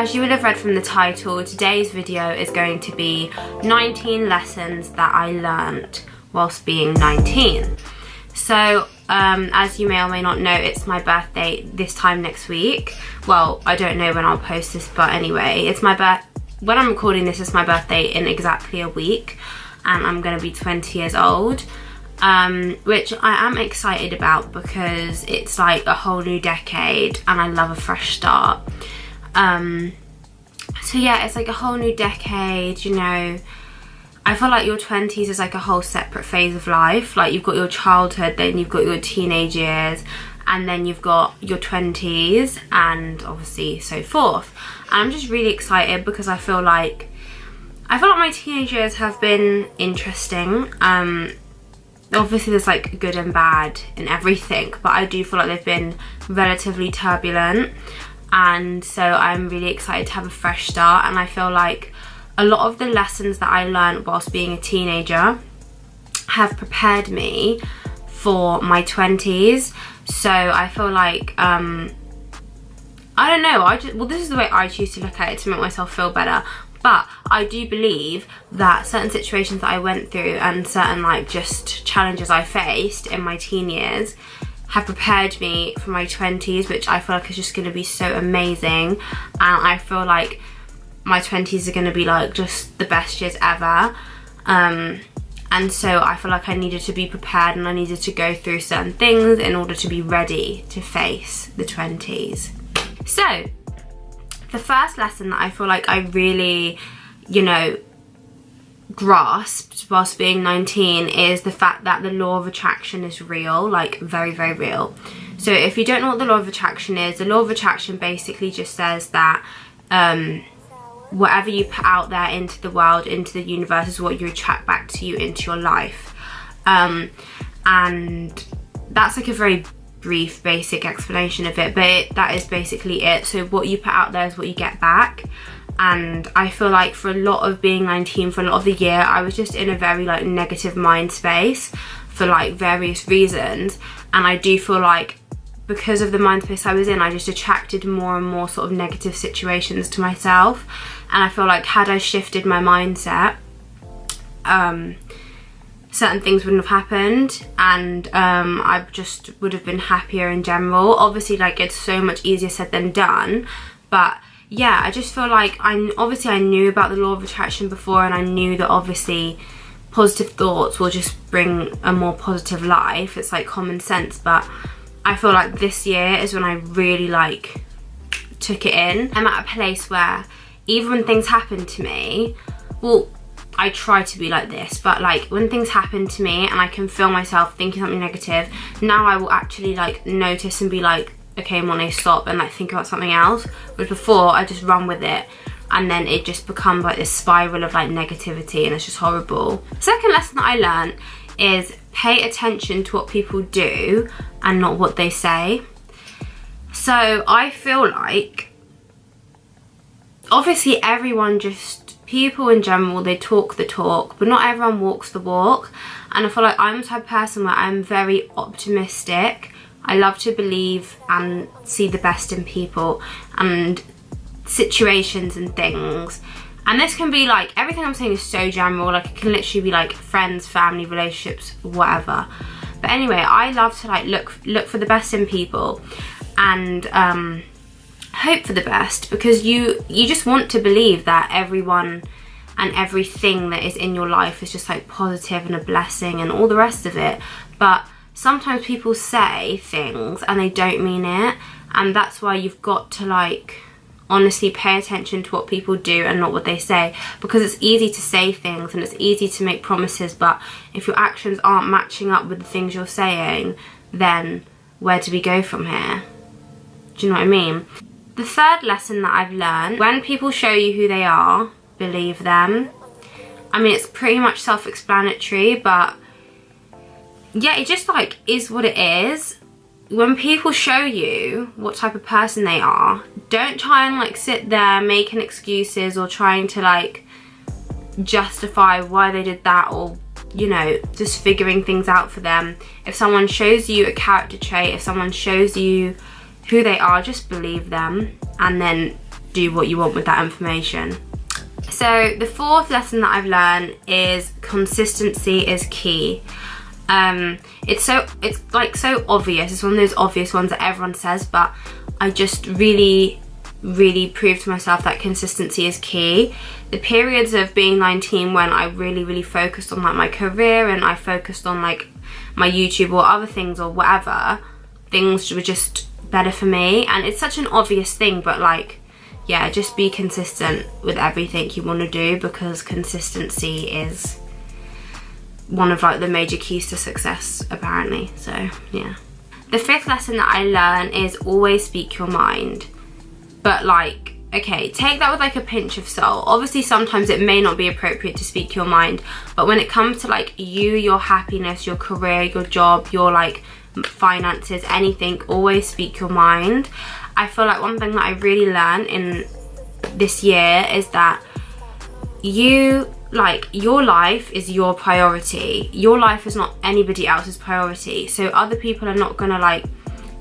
as you will have read from the title, today's video is going to be 19 lessons that I learnt whilst being 19. So, as you may or may not know, it's my birthday this time next week. Well, I don't know when I'll post this, but anyway, it's my when I'm recording this, it's my birthday in exactly a week, and I'm gonna be 20 years old, which I am excited about because it's like a whole new decade and I love a fresh start. So yeah, it's like a whole new decade, you know. I feel like your 20s is like a whole separate phase of life. Like, you've got your childhood, then you've got your teenage years, and then you've got your 20s, and obviously so forth. And I'm just really excited because I feel like my teenage years have been interesting. Obviously there's like good and bad in everything, but I do feel like they've been relatively turbulent, and so I'm really excited to have a fresh start. And I feel like a lot of the lessons that I learned whilst being a teenager have prepared me for my 20s. So I feel like, I don't know, well, this is the way I choose to look at it to make myself feel better. But I do believe that certain situations that I went through and certain like just challenges I faced in my teen years have prepared me for my 20s, which I feel like is just going to be so amazing. And I feel like my 20s are going to be like just the best years ever. And so I feel like I needed to be prepared, and I needed to go through certain things in order to be ready to face the 20s. So the first lesson that I feel like I really, you know, grasped whilst being 19 is the fact that the law of attraction is real, like very, very real. So if you don't know what the law of attraction is, the law of attraction basically just says that whatever you put out there into the world, into the universe, is what you attract back to you into your life. And that's like a very brief, basic explanation of it, but that is basically it. So what you put out there is what you get back. And I feel like for a lot of being 19, for a lot of the year, I was just in a very like negative mind space for like various reasons. And I do feel like because of the mind space I was in, I just attracted more and more sort of negative situations to myself. And I feel like had I shifted my mindset, certain things wouldn't have happened, and I just would have been happier in general. Obviously, like, it's so much easier said than done, but yeah, I just feel like I knew about the law of attraction before, and I knew that obviously positive thoughts will just bring a more positive life. It's like common sense, but I feel like this year is when I really like took it in. I'm at a place where even when things happen to me, well, I try to be like this, but like when things happen to me and I can feel myself thinking something negative, now I will actually like notice and be like, okay, Monet, stop, and like think about something else. But before, I just run with it, and then it just becomes like this spiral of like negativity, and it's just horrible. Second lesson that I learned is pay attention to what people do and not what they say. So I feel like obviously people in general, they talk the talk, but not everyone walks the walk. And I feel like I'm the type of person where I'm very optimistic. I love to believe and see the best in people and situations and things. And this can be like, everything I'm saying is so general, like it can literally be like friends, family, relationships, whatever. But anyway, I love to like look for the best in people and hope for the best, because you just want to believe that everyone and everything that is in your life is just like positive and a blessing and all the rest of it. But sometimes people say things and they don't mean it, and that's why you've got to like honestly pay attention to what people do and not what they say, because it's easy to say things and it's easy to make promises, but if your actions aren't matching up with the things you're saying, then where do we go from here? Do you know what I mean? The third lesson that I've learned, when people show you who they are, believe them. I mean, it's pretty much self-explanatory, but yeah, it just like is what it is. When people show you what type of person they are, don't try and like sit there making excuses or trying to like justify why they did that, or, you know, just figuring things out for them. If someone shows you a character trait, if someone shows you who they are, just believe them, and then do what you want with that information. So the fourth lesson that I've learned is consistency is key. It's like so obvious. It's one of those obvious ones that everyone says, but I just really proved to myself that consistency is key. The periods of being 19 when I really focused on like my career and I focused on like my YouTube or other things or whatever, things were just better for me. And it's such an obvious thing, but like, yeah, just be consistent with everything you want to do, because consistency is one of like the major keys to success apparently. So yeah. The fifth lesson that I learned is always speak your mind. But like, okay, take that with like a pinch of salt. Obviously sometimes it may not be appropriate to speak your mind, but when it comes to like you, your happiness, your career, your job, your like finances, anything, always speak your mind. I feel like one thing that I really learned in this year is that your life is your priority. Your life is not anybody else's priority. So other people are not gonna like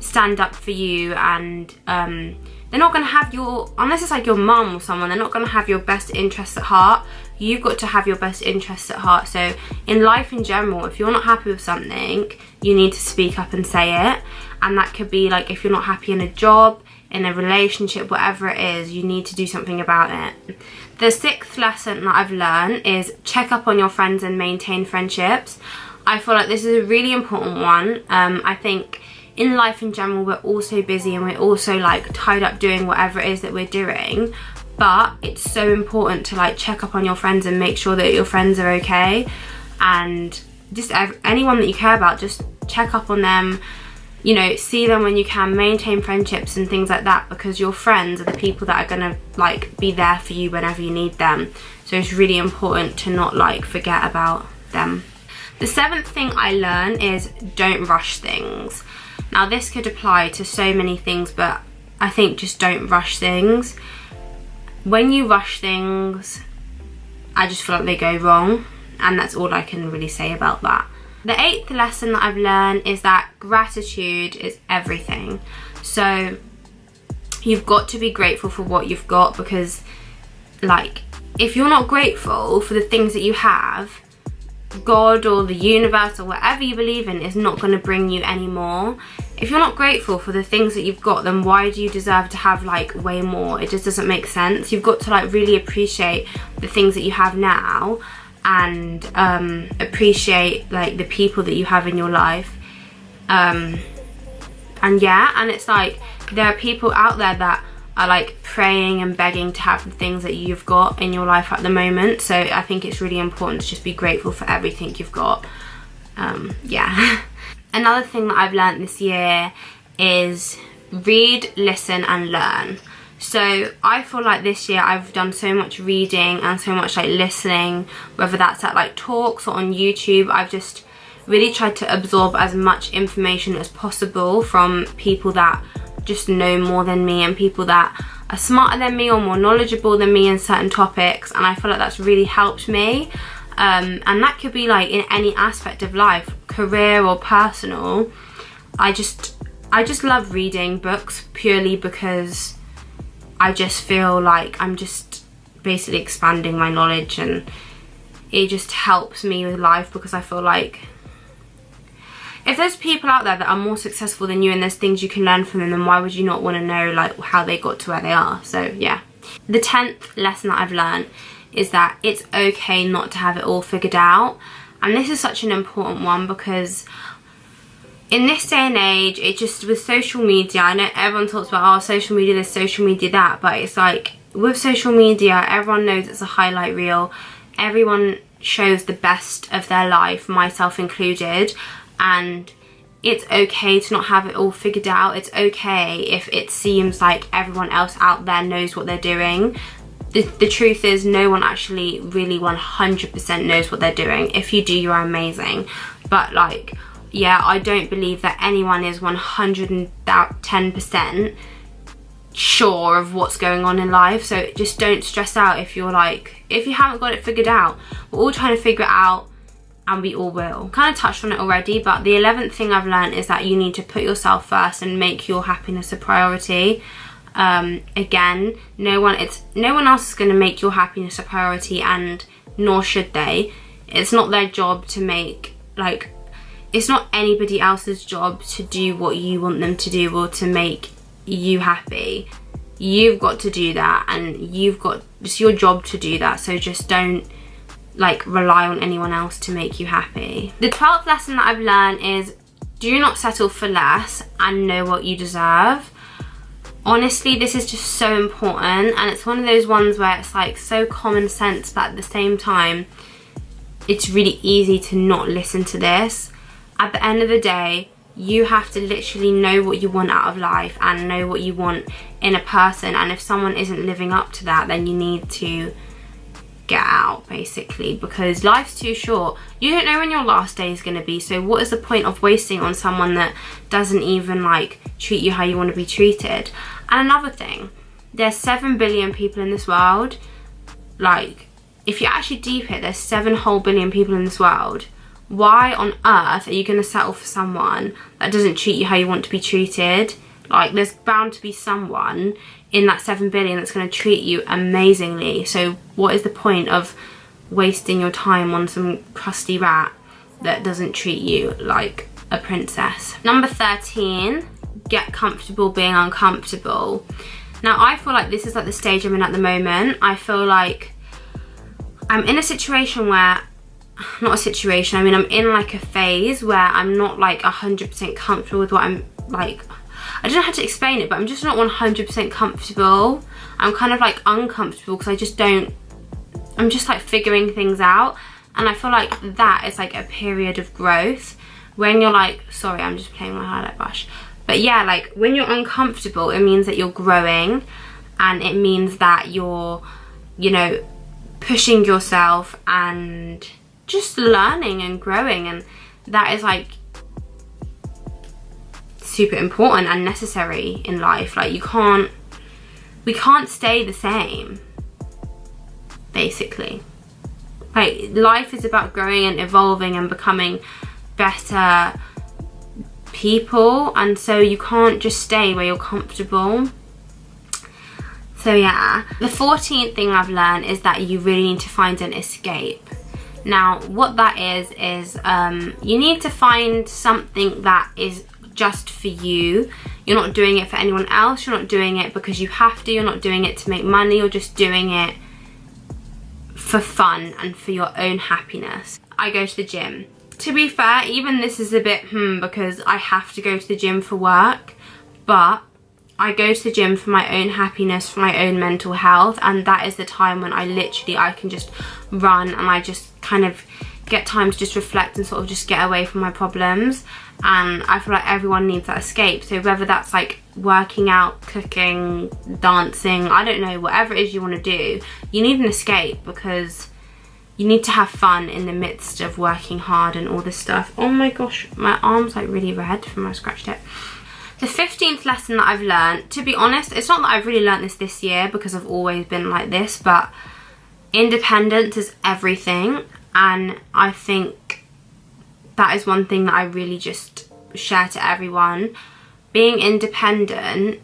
stand up for you, and they're not gonna have unless it's like your mum or someone, they're not gonna have your best interests at heart. You've got to have your best interests at heart. So in life in general, if you're not happy with something, you need to speak up and say it. And that could be like, if you're not happy in a job, in a relationship, whatever it is, you need to do something about it. The sixth lesson that I've learned is check up on your friends and maintain friendships. I feel like this is a really important one. I think in life in general, we're all so busy and we're also like tied up doing whatever it is that we're doing. But it's so important to like check up on your friends and make sure that your friends are okay. And just anyone that you care about, just check up on them. You know, see them when you can, maintain friendships and things like that, because your friends are the people that are gonna like be there for you whenever you need them. So it's really important to not like forget about them. The seventh thing I learned is don't rush things. Now this could apply to so many things, but I think just don't rush things. When you rush things, I just feel like they go wrong, and that's all I can really say about that. The eighth lesson that I've learned is that gratitude is everything. So you've got to be grateful for what you've got, because like if you're not grateful for the things that you have, God or the universe or whatever you believe in is not going to bring you any more. If you're not grateful for the things that you've got, then why do you deserve to have like way more? It just doesn't make sense. You've got to like really appreciate the things that you have now, and appreciate like the people that you have in your life. And yeah, and it's like there are people out there that are like praying and begging to have the things that you've got in your life at the moment. So I think it's really important to just be grateful for everything you've got. Yeah. Another thing that I've learned this year is read, listen and learn. So I feel like this year I've done so much reading and so much like listening, whether that's at like talks or on YouTube. I've just really tried to absorb as much information as possible from people that just know more than me and people that are smarter than me or more knowledgeable than me in certain topics, and I feel like that's really helped me. And that could be like in any aspect of life, career or personal. I just love reading books purely because I just feel like I'm just basically expanding my knowledge, and it just helps me with life, because I feel like if there's people out there that are more successful than you and there's things you can learn from them, then why would you not want to know like how they got to where they are? So yeah. The 10th lesson that I've learned is that it's okay not to have it all figured out. And this is such an important one, because in this day and age, it just, with social media, I know everyone talks about, oh, social media this, social media that, but it's like with social media, everyone knows it's a highlight reel. Everyone shows the best of their life, myself included, and it's okay to not have it all figured out. It's okay if it seems like everyone else out there knows what they're doing. The truth is, no one actually really 100% knows what they're doing. If you do, you're amazing. But like, yeah, I don't believe that anyone is 110% sure of what's going on in life. So just don't stress out if you're like, if you haven't got it figured out. We're all trying to figure it out, and we all will. Kind of touched on it already, but the 11th thing I've learned is that you need to put yourself first and make your happiness a priority. Again, no one else is going to make your happiness a priority, and nor should they. It's not their job to make, like, it's not anybody else's job to do what you want them to do or to make you happy. You've got to do that, and it's your job to do that. So just don't like rely on anyone else to make you happy. The 12th lesson that I've learned is, do not settle for less and know what you deserve. Honestly, this is just so important, and it's one of those ones where it's like so common sense, but at the same time it's really easy to not listen to this. At the end of the day, you have to literally know what you want out of life and know what you want in a person, and if someone isn't living up to that, then you need to get out, basically, because life's too short. You don't know when your last day is going to be, so what is the point of wasting on someone that doesn't even like treat you how you want to be treated? And another thing, there's 7 billion people in this world. Like, if you actually deep it, there's 7 whole billion people in this world. Why on earth are you going to settle for someone that doesn't treat you how you want to be treated? Like, there's bound to be someone in that 7 billion that's going to treat you amazingly. So what is the point of wasting your time on some crusty rat that doesn't treat you like a princess? Number 13, get comfortable being uncomfortable. Now, I feel like this is like the stage I'm in at the moment. I feel like I'm in a situation where, not a situation, I mean I'm in like a phase where I'm not like 100% comfortable with what I'm like, I don't know how to explain it, but I'm just not 100% comfortable. I'm kind of like uncomfortable because I'm just like figuring things out, and I feel like that is like a period of growth when you're like, sorry, I'm just playing my highlight brush, but yeah, like when you're uncomfortable, it means that you're growing, and it means that you're, you know, pushing yourself and just learning and growing, and that is like super important and necessary in life. Like, we can't stay the same, basically. Like, life is about growing and evolving and becoming better people, and so you can't just stay where you're comfortable. So yeah, the 14th thing I've learned is that you really need to find an escape. Now, what that is you need to find something that is just for you. You're not doing it for anyone else. You're not doing it because you have to. You're not doing it to make money. You're just doing it for fun and for your own happiness. I go to the gym. To be fair, even this is a bit because I have to go to the gym for work, but I go to the gym for my own happiness, for my own mental health, and that is the time when I can just run, and I just kind of get time to just reflect and sort of just get away from my problems. And I feel like everyone needs that escape. So whether that's like working out, cooking, dancing, I don't know, whatever it is you want to do, you need an escape, because you need to have fun in the midst of working hard and all this stuff. Oh my gosh, my arm's like really red from where I scratched it. The 15th lesson that I've learned, to be honest, it's not that I've really learned this year because I've always been like this, but independence is everything, and I think that is one thing that I really just share to everyone. Being independent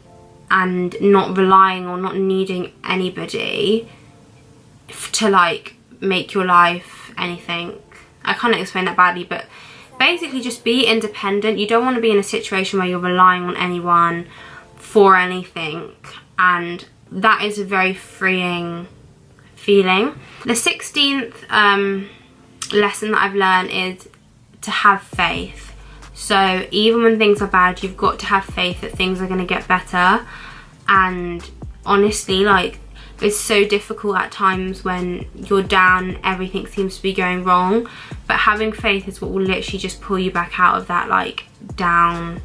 and not relying or not needing anybody to like make your life anything. I can't explain that badly, but basically just be independent. You don't want to be in a situation where you're relying on anyone for anything, and that is a very freeing feeling. The 16th lesson that I've learned is to have faith. So even when things are bad, you've got to have faith that things are going to get better. And honestly, like, it's so difficult at times when you're down, everything seems to be going wrong, but having faith is what will literally just pull you back out of that like down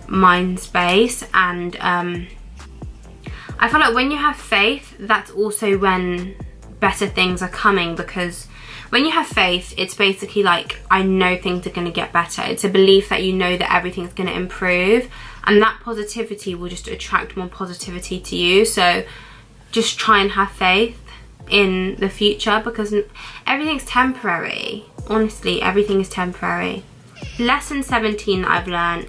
mind space. And I feel like when you have faith, that's also when better things are coming, because when you have faith, it's basically like, I know things are going to get better. It's a belief that you know that everything's going to improve, and that positivity will just attract more positivity to you. So just try and have faith in the future, because everything's temporary. Honestly, everything is temporary. Lesson 17 that I've learned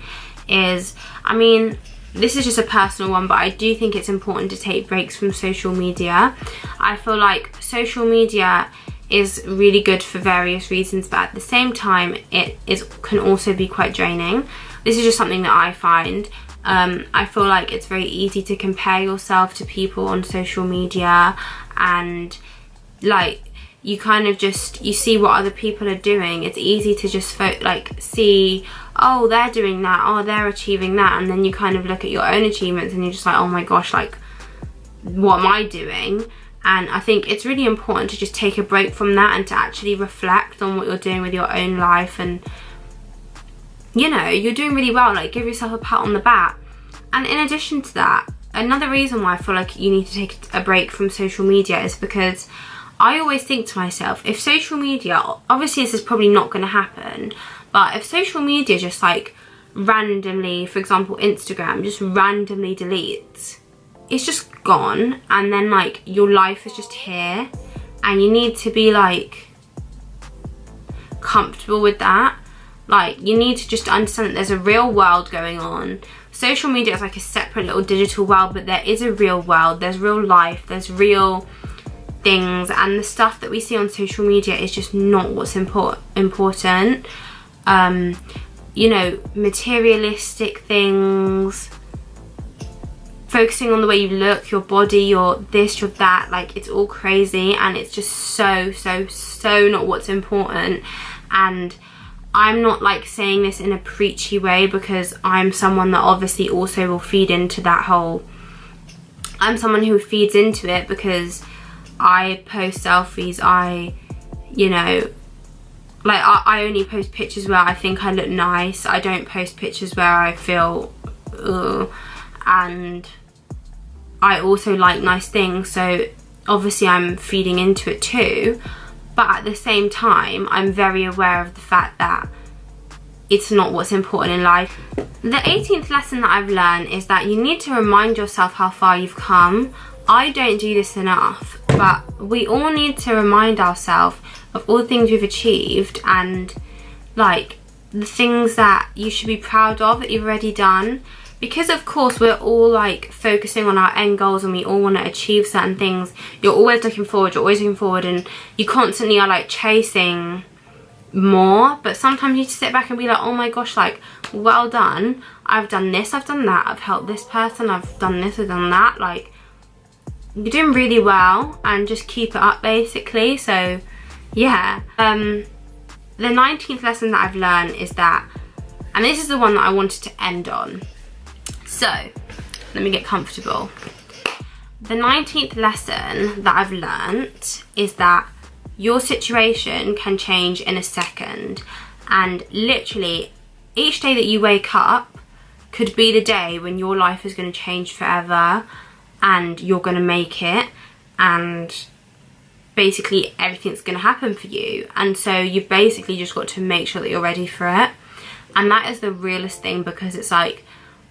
is, I mean, this is just a personal one, but I do think it's important to take breaks from social media. I feel like social media is really good for various reasons, but at the same time can also be quite draining. This is just something that I find. I feel like it's very easy to compare yourself to people on social media, and like you kind of just, you see what other people are doing. It's easy to just see, oh, they're doing that, oh, they're achieving that, and then you kind of look at your own achievements and you're just like, oh my gosh, like what am I doing? And I think it's really important to just take a break from that and to actually reflect on what you're doing with your own life. And you know, you're doing really well, like give yourself a pat on the back. And in addition to that, another reason why I feel like you need to take a break from social media is because I always think to myself, if social media, obviously this is probably not going to happen, but if social media just like randomly, for example Instagram, just randomly deletes, it's just gone, and then like your life is just here, and you need to be like comfortable with that. Like you need to just understand that there's a real world going on. Social media is like a separate little digital world, but there is a real world, there's real life, there's real things, and the stuff that we see on social media is just not what's important. You know, materialistic things, focusing on the way you look, your body, your this, your that, like it's all crazy, and it's just so not what's important. And I'm not like saying this in a preachy way, because I'm someone that obviously also will feed into that whole, I'm someone who feeds into it because I post selfies, you know, like I only post pictures where I think I look nice. I don't post pictures where I feel ugh. And I also like nice things, so obviously I'm feeding into it too. But at the same time, I'm very aware of the fact that it's not what's important in life. The 18th lesson that I've learned is that you need to remind yourself how far you've come. I don't do this enough, but we all need to remind ourselves of all the things we've achieved, and like the things that you should be proud of that you've already done. Because of course we're all like focusing on our end goals, and we all want to achieve certain things. You're always looking forward, and you constantly are like chasing more. But sometimes you need to sit back and be like, oh my gosh, like well done, I've done this, I've done that, I've helped this person, I've done this, I've done that. Like you're doing really well, and just keep it up basically. So yeah, the 19th lesson that I've learned is that, and this is the one that I wanted to end on, so let me get comfortable. The 19th lesson that I've learnt is that your situation can change in a second, and literally each day that you wake up could be the day when your life is going to change forever, and you're going to make it, and basically everything's going to happen for you. And so you've basically just got to make sure that you're ready for it. And that is the realest thing, because it's like,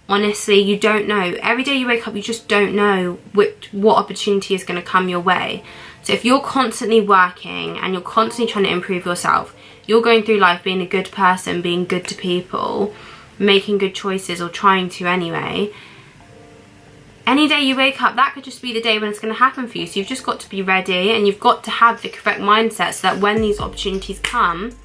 honestly, you don't know. Every day you wake up, you just don't know what opportunity is going to come your way. So if you're constantly working and you're constantly trying to improve yourself, you're going through life being a good person, being good to people, making good choices, or trying to anyway, any day you wake up, that could just be the day when it's going to happen for you. So you've just got to be ready, and you've got to have the correct mindset so that when these opportunities come,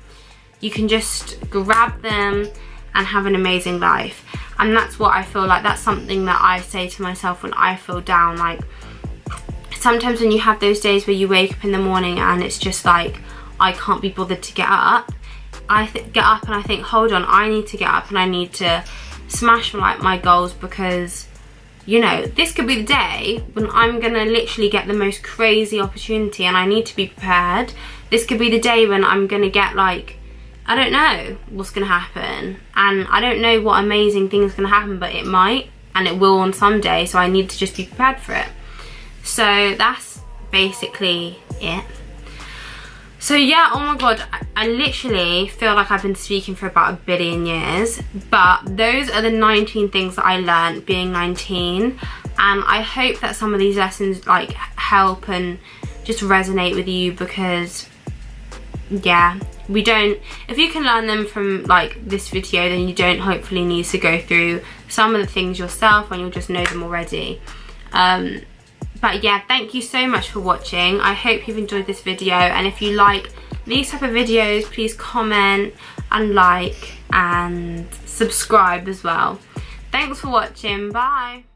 you can just grab them and have an amazing life. And that's what I feel like, that's something that I say to myself when I feel down. Like sometimes when you have those days where you wake up in the morning and it's just like, I can't be bothered to get up, I get up and I think, hold on, I need to get up and I need to smash like my goals, because you know, this could be the day when I'm gonna literally get the most crazy opportunity, and I need to be prepared. This could be the day when I'm gonna get like, I don't know what's gonna happen, and I don't know what amazing thing is gonna happen, but it might, and it will on some day, so I need to just be prepared for it. So that's basically it. So yeah, oh my god, I literally feel like I've been speaking for about 1 billion years, but those are the 19 things that I learned being 19, and I hope that some of these lessons like help and just resonate with you, because yeah, if you can learn them from like this video, then you don't hopefully need to go through some of the things yourself when you'll just know them already. But yeah, thank you so much for watching. I hope you've enjoyed this video, and if you like these type of videos, please comment and like and subscribe as well. Thanks for watching. Bye.